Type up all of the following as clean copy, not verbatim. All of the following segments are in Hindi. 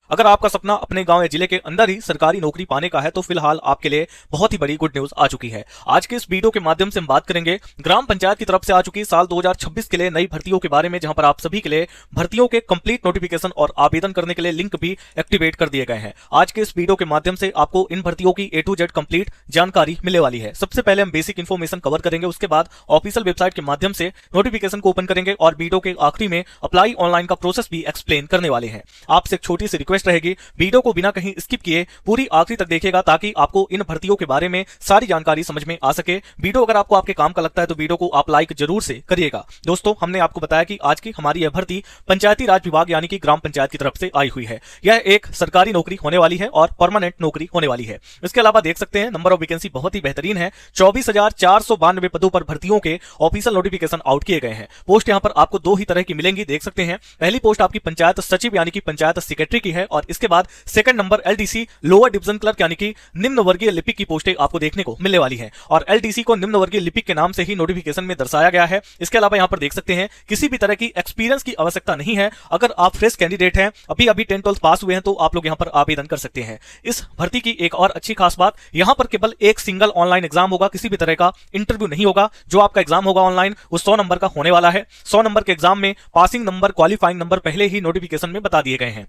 अगर आपका सपना अपने गांव या जिले के अंदर ही सरकारी नौकरी पाने का है तो फिलहाल आपके लिए बहुत ही बड़ी गुड न्यूज आ चुकी है। आज के इस वीडियो के माध्यम से हम बात करेंगे ग्राम पंचायत की तरफ से आ चुकी साल 2026 के लिए नई भर्तियों के बारे में, जहां पर आप सभी के लिए भर्तियों के कंप्लीट नोटिफिकेशन और आवेदन करने के लिए लिंक भी एक्टिवेट कर दिए गए हैं। आज के इस वीडियो के माध्यम से आपको इन भर्तियों की A to Z कंप्लीट जानकारी मिलने वाली है। सबसे पहले हम बेसिक इन्फॉर्मेशन कवर करेंगे, उसके बाद ऑफिशियल वेबसाइट के माध्यम से नोटिफिकेशन को ओपन करेंगे और वीडियो के आखिरी में अप्लाई ऑनलाइन का प्रोसेस भी एक्सप्लेन करने वाले हैं। आपसे एक छोटी सी रिक्वेस्ट रहेगी, वीडियो को बिना कहीं स्किप किए पूरी आखिरी तक देखिएगा ताकि आपको इन भर्तियों के बारे में सारी जानकारी समझ में आ सके। वीडियो अगर आपको आपके काम का लगता है तो वीडियो को आप लाइक जरूर से करिएगा। दोस्तों, हमने आपको बताया कि आज की हमारी यह भर्ती पंचायती राज विभाग यानी कि ग्राम पंचायत की तरफ से आई हुई है। यह एक सरकारी नौकरी होने वाली है और परमानेंट नौकरी होने वाली है। इसके अलावा देख सकते हैं नंबर ऑफ वैकेंसी बहुत ही बेहतरीन है। 24,492 पदों पर भर्तियों के ऑफिशियल नोटिफिकेशन आउट किए गए हैं। पोस्ट यहां पर आपको दो ही तरह की मिलेंगी, देख सकते हैं। पहली पोस्ट आपकी पंचायत सचिव यानी कि पंचायत सेक्रेटरी की है और इसके बाद second number LDC lower division clerk यानी कि निम्न वर्गीय लिपिक की पोस्टें आपको देखने को मिलने वाली है और LDC को निम्न वर्गीय लिपिक के नाम से ही नोटिफिकेशन में दर्शाया गया है। इसके अलावा यहां पर देख सकते हैं किसी भी तरह की एक्सपीरियंस की आवश्यकता नहीं है। अगर आप फ्रेश कैंडिडेट हैं, अभी 10th-12th पास हुए हैं, तो आप लोग यहां पर आवेदन कर सकते हैं। इस भर्ती की एक और अच्छी खास बात, यहां पर केवल एक सिंगल ऑनलाइन एग्जाम होगा, किसी भी तरह का इंटरव्यू नहीं होगा। जो आपका एग्जाम होगा ऑनलाइन वो 100 नंबर का होने वाला है। 100 नंबर के एग्जाम में पासिंग नंबर, क्वालिफाइंग नंबर पहले ही नोटिफिकेशन में बता दिए गए हैं।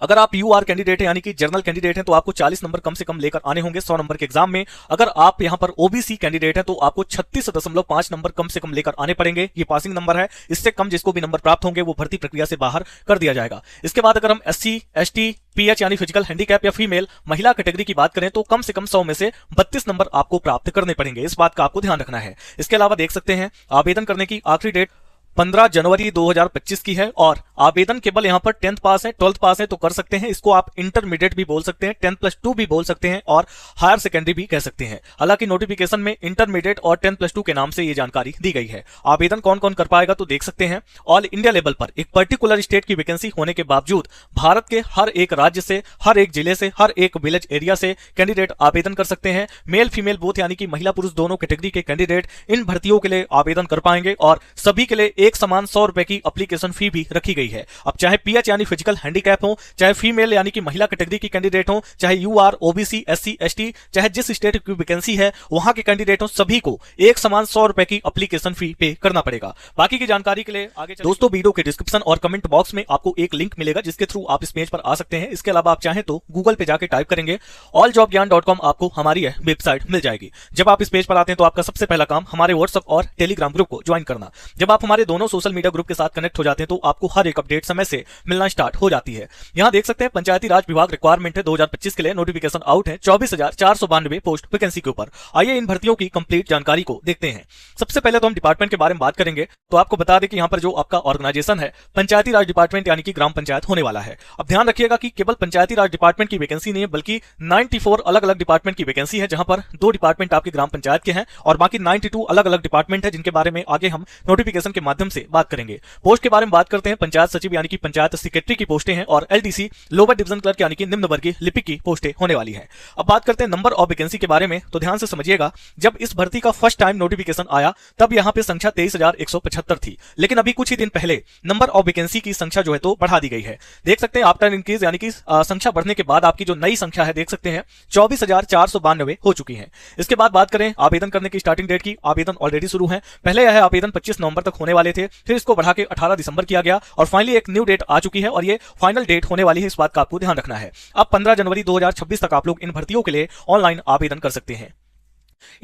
अगर आप UR कैंडिडेट है यानी कि जनरल कैंडिडेट हैं तो आपको 40 नंबर कम से कम लेकर आने होंगे 100 नंबर के एग्जाम में। अगर आप यहां पर OBC कैंडिडेट है तो आपको 36.5 नंबर कम से कम लेकर आने पड़ेंगे। ये पासिंग नंबर है, इससे कम जिसको भी नंबर प्राप्त होंगे वो भर्ती प्रक्रिया से बाहर कर दिया जाएगा। इसके बाद अगर हम SC ST PH यानी फिजिकल हैंडीकैप या फीमेल महिला कैटेगरी की बात करें तो कम से कम 100 में से 32 नंबर आपको प्राप्त करने पड़ेंगे। इस बात का आपको ध्यान रखना है। इसके अलावा देख सकते हैं आवेदन करने की आखिरी डेट 15 जनवरी 2025 की है और आवेदन केवल यहां पर 10th पास है, 12th पास है तो कर सकते हैं। इसको आप इंटरमीडिएट भी बोल सकते हैं, 10+2 भी बोल सकते हैं और हायर सेकेंडरी भी कह सकते हैं। हालांकि नोटिफिकेशन में इंटरमीडिएट और 10+2 के नाम से ये जानकारी दी गई है। आवेदन कौन कौन कर पाएगा तो देख सकते हैं ऑल इंडिया लेवल पर एक पर्टिकुलर स्टेट की वैकेंसी होने के बावजूद भारत के हर एक राज्य से, हर एक जिले से, हर एक विलेज एरिया से कैंडिडेट आवेदन कर सकते हैं। मेल फीमेल बोथ यानी कि महिला पुरुष दोनों कैटेगरी के कैंडिडेट इन भर्तियों के लिए आवेदन कर पाएंगे और सभी के लिए एक समान 100 रुपए की एप्लीकेशन फी भी रखी गई है। अब चाहे PH यानी फिजिकल हैंडीकैप हो, चाहे फीमेल यानी कि महिला कैटेगरी की कैंडिडेट हो, चाहे UR OBC SC ST, चाहे जिस स्टेट की वैकेंसी है वहां के कैंडिडेट हो, सभी को एक समान 100 रुपए की एप्लीकेशन फी पे करना पड़ेगा। बाकी की जानकारी के लिए आगे दोस्तों वीडियो के डिस्क्रिप्शन और कमेंट बॉक्स में आपको एक लिंक मिलेगा जिसके थ्रू आप इस पेज पर आ सकते हैं। इसके अलावा आप चाहें तो गूगल पे जाके टाइप करेंगे alljobgyan.com, आपको हमारी वेबसाइट मिल जाएगी। जब आप इस पेज पर आते हैं तो आपका सबसे पहला काम हमारे व्हाट्सएप और टेलीग्राम ग्रुप को ज्वाइन करना। जब आप हमारे दोनों सोशल मीडिया ग्रुप के साथ कनेक्ट हो जाते हैं तो आपको हर एक अपडेट समय से मिलना स्टार्ट हो जाती है। यहां देख सकते हैं पंचायती राज विभाग रिक्वायरमेंट है 2025 के लिए नोटिफिकेशन आउट है 24,492 पोस्ट वैकेंसी के ऊपर। आइए इन भर्तियों की कंप्लीट जानकारी को देखते हैं। सबसे पहले तो हम डिपार्टमेंट के बारे में बात करेंगे तो आपको बता दें कि यहां पर जो आपका ऑर्गेनाइजेशन है पंचायती राज डिपार्टमेंट यानी कि ग्राम पंचायत होने वाला है। अब ध्यान रखिएगा कि केवल पंचायती राज डिपार्टमेंट की वैकेंसी नहीं है बल्कि 94 अलग अलग डिपार्टमेंट की वैकेंसी है, जहां पर 2 डिपार्टमेंट आपके ग्राम पंचायत के हैं और बाकी 92 अलग अलग डिपार्टमेंट है जिनके बारे में आगे हम नोटिफिकेशन के माध्यम से बात करेंगे। पोस्ट के बारे में बात करते हैं। पंचायत सचिव यानी कि पंचायत सेक्रेटरी की पोस्टें हैं और LDC लोअर डिवीजन क्लर्क यानी कि निम्न वर्गीय लिपिक की पोस्टें होने वाली है। अब बात करते हैं नंबर ऑफ वैकेंसी के बारे में तो ध्यान से समझिएगा। जब इस भर्ती का फर्स्ट टाइम नोटिफिकेशन आया तब यहां पे संख्या 23,175 थी, लेकिन अभी कुछ ही दिन पहले नंबर ऑफ वैकेंसी की संख्या जो है तो बढ़ा दी गई है। देख सकते हैं आफ्टर इंक्रीज यानी कि संख्या बढ़ने के बाद आपकी जो नई संख्या है देख सकते हैं 24,492 हो चुकी है। इसके बाद बात करें आवेदन करने की स्टार्टिंग डेट की, आवेदन ऑलरेडी शुरू है। पहले यह आवेदन 25 नवंबर तक होने वाले थे, फिर इसको बढ़ा के 18 दिसंबर किया गया और फाइनली एक न्यू डेट आ चुकी है और ये फाइनल डेट होने वाली है। इस बात का आपको ध्यान रखना है। अब 15 जनवरी 2026 तक आप लोग इन भर्तियों के लिए ऑनलाइन आवेदन कर सकते हैं।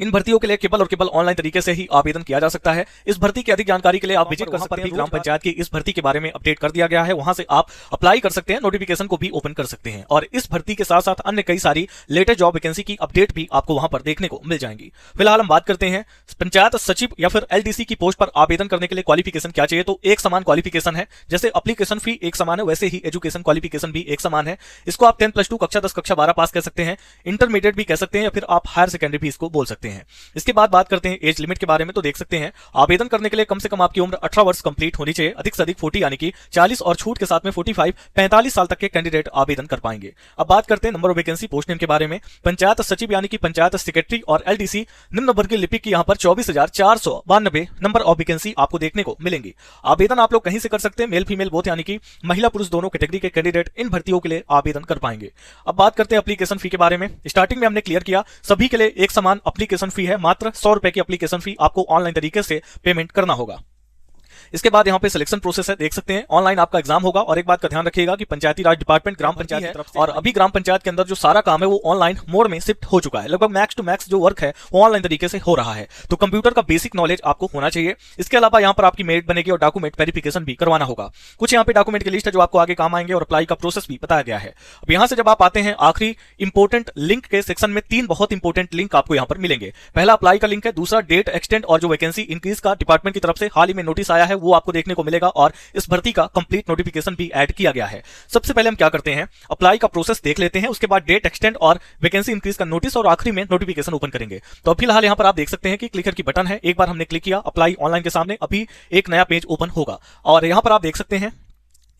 इन भर्तियों के लिए केवल और केवल ऑनलाइन तरीके से ही आवेदन किया जा सकता है। इस भर्ती की अधिक जानकारी के लिए आप विजिट कर सकते हैं। ग्राम पंचायत की इस भर्ती के बारे में अपडेट कर दिया गया है, वहां से आप अप्लाई कर सकते हैं, नोटिफिकेशन को भी ओपन कर सकते हैं और इस भर्ती के साथ साथ अन्य कई सारी लेटेस्ट जॉब वैकेंसी की अपडेट भी आपको वहां पर देखने को मिल जाएंगी। फिलहाल हम बात करते हैं पंचायत सचिव या फिर LDC की पोस्ट पर आवेदन करने के लिए क्वालिफिकेशन क्या चाहिए तो एक समान क्वालिफिकेशन है। जैसे एप्लीकेशन फी एक समान है वैसे ही एजुकेशन क्वालिफिकेशन भी एक समान है। इसको आप 10+2 कक्षा 10 कक्षा 12 पास कह सकते हैं, इंटरमीडिएट भी कह सकते हैं या फिर आप हायर सेकेंडरी भी इसको बोल सकते हैं। इसके बाद बात करते हैं एज लिमिट के बारे में। तो देख सकते हैं आवेदन करने के लिए कम से कम आपकी उम्र 18 वर्ष कंप्लीट होनी चाहिए, अधिक से अधिक 40 यानी कि 40 और छूट के साथ में 45 45 साल तक के कैंडिडेट आवेदन कर पाएंगे। अब बात करते हैं number of vacancy post name के बारे में। पंचायत सचिव यानी कि पंचायत सेक्रेटरी और एलडीसी निम्न वर्गीय लिपिक की यहाँ पर 24,492 नंबर ऑफ वैकेंसी आपको देखने को मिलेंगी। आवेदन आप लोग कहीं से कर सकते हैं, मेल फीमेल बोथ यानी कि महिला पुरुष दोनों कैटेगरी के कैंडिडेट इन भर्तियों के लिए आवेदन कर पाएंगे। अब बात करते हैं एप्लीकेशन फी के बारे में। स्टार्टिंग में हमने क्लियर किया सभी के लिए एक समान एप्लीकेशन फी है, मात्र 100 रुपए की एप्लीकेशन फी आपको ऑनलाइन तरीके से पेमेंट करना होगा। इसके बाद यहाँ पे सिलेक्शन प्रोसेस है, देख सकते हैं ऑनलाइन आपका एग्जाम होगा। और एक बात का ध्यान रखिएगा कि पंचायती राज डिपार्टमेंट ग्राम पंचायत की तरफ से और अभी ग्राम पंचायत के अंदर जो सारा काम है वो ऑनलाइन मोड में शिफ्ट हो चुका है। लगभग मैक्स टू मैक्स जो वर्क है वो ऑनलाइन तरीके से हो रहा है, तो कंप्यूटर का बेसिक नॉलेज आपको होना चाहिए। इसके अलावा यहाँ पर आपकी मेरिट बनेगी और डॉक्यूमेंट वेरिफिकेशन भी करवाना होगा। कुछ यहाँ पे डॉक्यूमेंट की लिस्ट है जो आपको आगे काम आएंगे और अप्लाई का प्रोसेस भी बताया गया है। अब यहाँ से जब आप आते हैं आखिरी इंपोर्टेंट लिंक के सेक्शन में, 3 बहुत इंपोर्टेंट लिंक आपको यहाँ पर मिलेंगे। पहला अप्लाई का लिंक है, दूसरा डेट एक्सटेंड और जो वैकेंसी इंक्रीज का डिपार्टमेंट की तरफ से हाल ही में नोटिस आया है वो आपको देखने को मिलेगा और इस भर्ती का कंप्लीट नोटिफिकेशन भी ऐड किया गया है। सबसे पहले हम क्या करते हैं, अप्लाई का प्रोसेस देख लेते हैं, उसके बाद डेट एक्सटेंड और वैकेंसी इंक्रीज का नोटिस और आखिरी में नोटिफिकेशन ओपन करेंगे। तो फिलहाल यहां पर आप देख सकते हैं कि क्लिकर की बटन है, एक बार हमने क्लिक किया अप्लाई ऑनलाइन के सामने अभी एक नया पेज ओपन होगा और यहां पर आप देख सकते हैं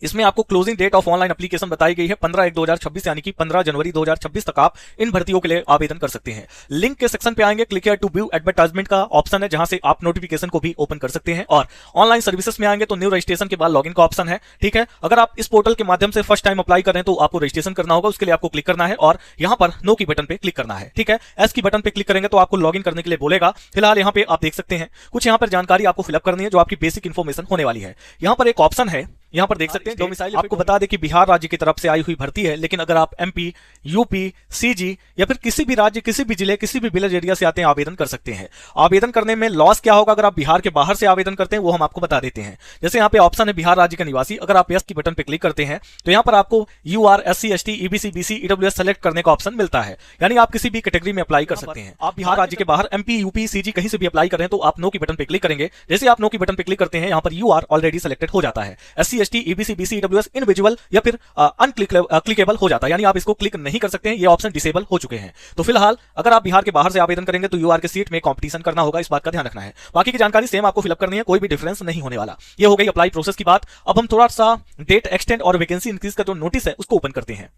इसमें आपको closing date of online application बताई गई है 15/1/2026 यानी कि 15 जनवरी 2026 तक आप इन भर्तियों के लिए आवेदन कर सकते हैं। लिंक के सेक्शन पे आएंगे, click here to view advertisement का ऑप्शन है जहां से आप नोटिफिकेशन को भी ओपन कर सकते हैं। और ऑनलाइन सर्विसेज में आएंगे तो न्यू रजिस्ट्रेशन के बाद लॉगिन का ऑप्शन है, ठीक है। अगर आप इस पोर्टल के माध्यम से फर्स्ट टाइम अप्लाई कर रहे हैं तो आपको रजिस्ट्रेशन करना होगा, उसके लिए आपको क्लिक करना है और यहां पर नो की बटन पे क्लिक करना है, ठीक है। एस की बटन पे क्लिक करेंगे तो आपको लॉगिन करने के लिए बोलेगा। फिलहाल यहाँ पे आप देख सकते हैं कुछ यहाँ पर जानकारी आपको फिलअप करनी है जो आपकी बेसिक इन्फॉर्मेशन होने वाली है। यहाँ पर एक ऑप्शन है, यहाँ पर देख सकते हैं डोमिसाइल। आपको बता दें कि बिहार राज्य की तरफ से आई हुई भर्ती है, लेकिन अगर आप एमपी, यूपी, सीजी या फिर किसी भी राज्य, किसी भी जिले, किसी भी विलेज एरिया से आते हैं आवेदन कर सकते हैं। आवेदन करने में लॉस क्या होगा अगर आप बिहार के बाहर से आवेदन करते हैं वो हम आपको बता देते हैं। जैसे यहाँ पे ऑप्शन है बिहार राज्य का निवासी, अगर आप यस की बटन पे क्लिक करते हैं तो यहाँ पर आपको UR, SC, ST, EBC, BC, EWS select करने का ऑप्शन मिलता है, यानी आप किसी भी कैटेगरी में अप्लाई कर सकते हैं। आप बिहार राज्य के बाहर एमपी, यूपी, सीजी कहीं से भी अप्लाई कर रहे हैं तो आप नो की बटन पे क्लिक करेंगे। जैसे आप नो की बटन पे क्लिक करते हैं यहाँ पर यूआर ऑलरेडी सेलेक्टेड हो जाता है, SC, ST, EBC, BC, EWS invisible या फिर अनक्लिकेबल हो जाता है, यानी आप इसको क्लिक नहीं कर सकते हैं, ये ऑप्शन डिसेबल हो चुके हैं। तो फिलहाल अगर आप बिहार के बाहर से आवेदन करेंगे तो यूआर के सीट में कंपटीशन करना होगा, इस बात का ध्यान रखना है। बाकी की जानकारी सेम आपको फिलअप करनी है, कोई भी डिफरेंस नहीं होने वाला। ये हो गई अप्लाई प्रोसेस की बात। अब हम थोड़ा सा डेट एक्सटेंड और वैकेंसी इंक्रीज का जो नोटिस है उसको ओपन करते हैं।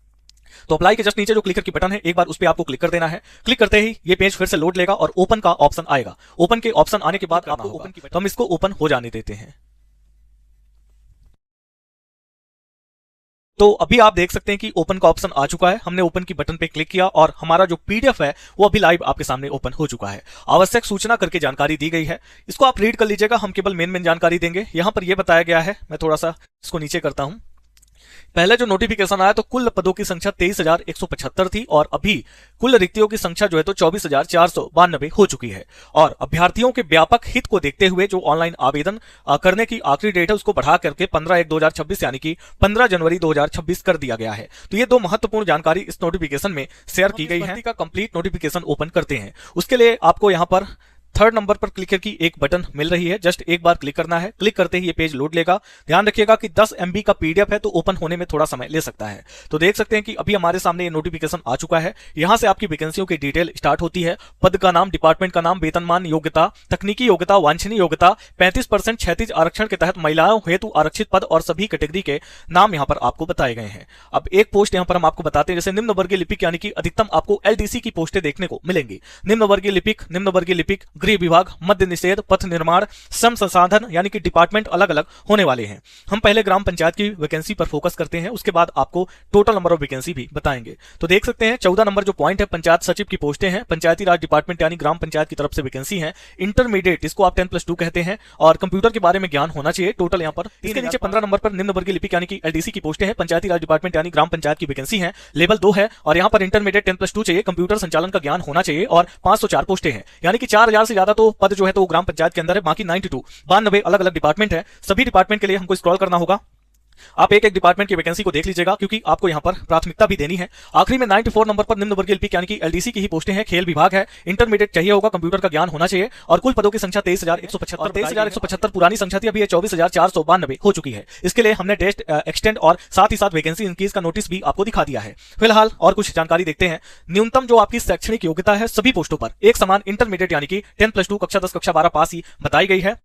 तो अप्लाई के जस्ट नीचे जो क्लिकर की बटन है एक बार उस पर आपको क्लिक कर देना है। क्लिक करते ही ये पेज फिर से लोड लेगा और ओपन का ऑप्शन आएगा। ओपन के ऑप्शन आने के बाद आपको ओपन की, तो हम इसको ओपन हो जाने देते हैं। तो अभी आप देख सकते हैं कि ओपन का ऑप्शन आ चुका है, हमने ओपन की बटन पे क्लिक किया और हमारा जो पीडीएफ है वो अभी लाइव आपके सामने ओपन हो चुका है। आवश्यक सूचना करके जानकारी दी गई है, इसको आप रीड कर लीजिएगा, हम केवल मेन जानकारी देंगे। यहां पर यह बताया गया है, मैं थोड़ा सा इसको नीचे करता हूं। पहले जो नोटिफिकेशन आया तो कुल पदों की संख्या 23,175 थी और अभी कुल रिक्तियों की संख्या जो है तो 24,492 हो चुकी है। और अभ्यर्थियों के व्यापक हित को देखते हुए जो ऑनलाइन आवेदन करने की आखिरी डेट है उसको बढ़ा करके 15/1/2026 यानी कि 15 जनवरी 2026 कर दिया गया है। तो ये दो महत्वपूर्ण जानकारी इस नोटिफिकेशन में शेयर की गई है। का कंप्लीट नोटिफिकेशन ओपन करते हैं, उसके लिए आपको यहाँ पर थर्ड नंबर पर क्लिक की एक बटन मिल रही है, जस्ट एक बार क्लिक करना है। क्लिक करते ही ये पेज लोड लेगा। ध्यान रखिएगा कि 10 MB का पीडीएफ है तो ओपन होने में थोड़ा समय ले सकता है। तो देख सकते हैं कि अभी हमारे सामने ये नोटिफिकेशन आ चुका है। यहां से आपकी वैकेंसियों की डिटेल स्टार्ट होती है, पद का नाम, डिपार्टमेंट का नाम, वेतनमान, योग्यता, तकनीकी योग्यता, वांछनीय योग्यता, 35% क्षैतिज आरक्षण के तहत महिलाओं हेतु आरक्षित पद और सभी कैटेगरी के नाम यहाँ पर आपको बताए गए हैं। अब एक पोस्ट यहाँ पर हम आपको बताते हैं, जैसे निम्न वर्गीय लिपिक यानी कि अधिकतम आपको LDC की पोस्टें देखने को मिलेंगी। निम्न वर्गीय लिपिक, गृह विभाग, मध्य निषेध, पथ निर्माण, श्रम संसाधन यानी कि डिपार्टमेंट अलग अलग होने वाले हैं। हम पहले ग्राम पंचायत की वैकेंसी पर फोकस करते हैं, उसके बाद आपको टोटल नंबर ऑफ वैकेंसी भी बताएंगे। तो देख सकते हैं 14 नंबर जो पॉइंट है पंचायत सचिव की पोस्टें हैं, पंचायती राज डिपार्टमेंट यानी ग्राम पंचायत की तरफ से वैकेंसी है। इंटरमीडिएट इसको आप 10+2 कहते हैं और कंप्यूटर के बारे में ज्ञान होना चाहिए। टोटल यहाँ पर इसके नीचे 15 नंबर पर निम्न वर्गीय लिपिक यानी कि LDC की पोस्टें हैं, पंचायती राज डिपार्टमेंट यानी ग्राम पंचायत की वैकेंसी है, लेवल 2 है और यहाँ पर इंटरमीडिएट 10+2 चाहिए, कंप्यूटर संचालन का ज्ञान होना चाहिए और 504 पोस्टें हैं, यानी कि 4000 से ज्यादा तो पद जो है तो ग्राम पंचायत के अंदर है। बाकी 92 अलग अलग डिपार्टमेंट है, सभी डिपार्टमेंट के लिए हमको स्क्रॉल करना होगा। आप एक एक डिपार्टमेंट की वैकेंसी को देख लीजिएगा, क्योंकि आपको यहाँ पर प्राथमिकता भी देनी है। आखिरी में 94 नंबर पर निम्न वर्गीय लिपिक यानी कि एलडीसी की ही पोस्टें हैं। खेल विभाग है, इंटरमीडिएट चाहिए होगा, कंप्यूटर का ज्ञान होना चाहिए और कुल पदों की संख्या 23,175। 23,175 पुरानी संख्या थी, अभी ये 24,492 हो चुकी है। इसके लिए हमने टेस्ट एक्सटेंड और साथ ही साथ वैकेंसी इंक्रीज का नोटिस भी आपको दिखा दिया है। फिलहाल और कुछ जानकारी देखते हैं। न्यूनतम जो आपकी शैक्षणिक योग्यता है सभी पोस्टों पर एक समान इंटरमीडिएट यानी कि 10+2 कक्षा 10 कक्षा 12 पास ही बताई गई है।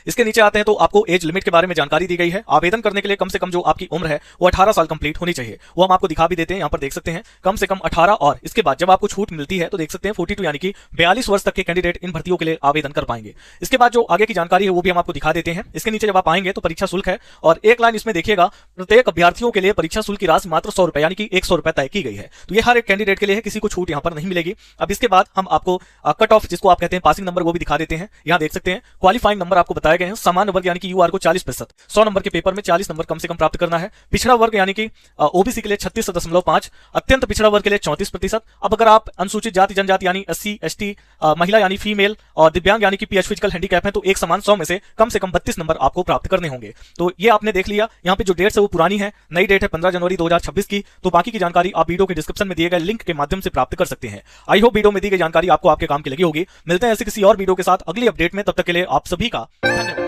इसके नीचे आते हैं तो आपको एज लिमिट के बारे में जानकारी दी गई है। आवेदन करने के लिए कम से कम जो आपकी उम्र है वो 18 साल कंप्लीट होनी चाहिए। वो हम आपको दिखा भी देते हैं, यहाँ पर देख सकते हैं कम से कम 18। और इसके बाद जब आपको छूट मिलती है तो देख सकते हैं 42 यानी कि 42 वर्ष तक के कैंडिडेट इन भर्तियों के लिए आवेदन कर पाएंगे। इसके बाद जो आगे की जानकारी है वो भी हम आपको दिखा देते हैं। इसके नीचे जब आप आएंगे तो परीक्षा शुल्क है और एक लाइन इसमें देखिएगा, प्रत्येक अभ्यर्थियों के लिए परीक्षा शुल्क की राशि मात्र 100 रुपए यानी कि 100 रुपए तय की गई है। तो ये हर एक कैंडिडेट के लिए है, किसी को छूट यहाँ पर नहीं मिलेगी। अब इसके बाद हम आपको कट ऑफ जिसको आप कहते हैं पासिंग नंबर वो भी दिखा देते हैं। यहाँ देख सकते हैं क्वालिफाइंग नंबर आपको बताए गए हैं। सामान्य वर्ग यानी कि यूआर को 40%, 100 नंबर के पेपर में 40 नंबर कम से कम प्राप्त करना है। पिछड़ा वर्ग यानी कि ओबीसी के लिए 36.5, अत्यंत पिछड़ा वर्ग के लिए 34%। अब अगर आप अनुसूचित जाति जनजाति यानी एससी एसटी, महिला यानी फीमेल और दिव्यांग यानी कि पीएच फिजिकल हैंडीकैप है तो एक समान 100 में से कम 32 नंबर आपको प्राप्त करने होंगे। तो ये आपने देख लिया। यहाँ पे जो डेट है वो पुरानी है, नई डेट है 15 जनवरी 2026 की। तो बाकी की जानकारी आप वीडियो के डिस्क्रिप्शन में दिए गए लिंक के माध्यम से प्राप्त कर सकते हैं। आई होप वीडियो में दी गई जानकारी आपको आपके काम की लगी होगी। मिलते हैं ऐसे किसी और वीडियो के साथ अगली अपडेट में, तब तक के लिए आप सभी का धन्यवाद।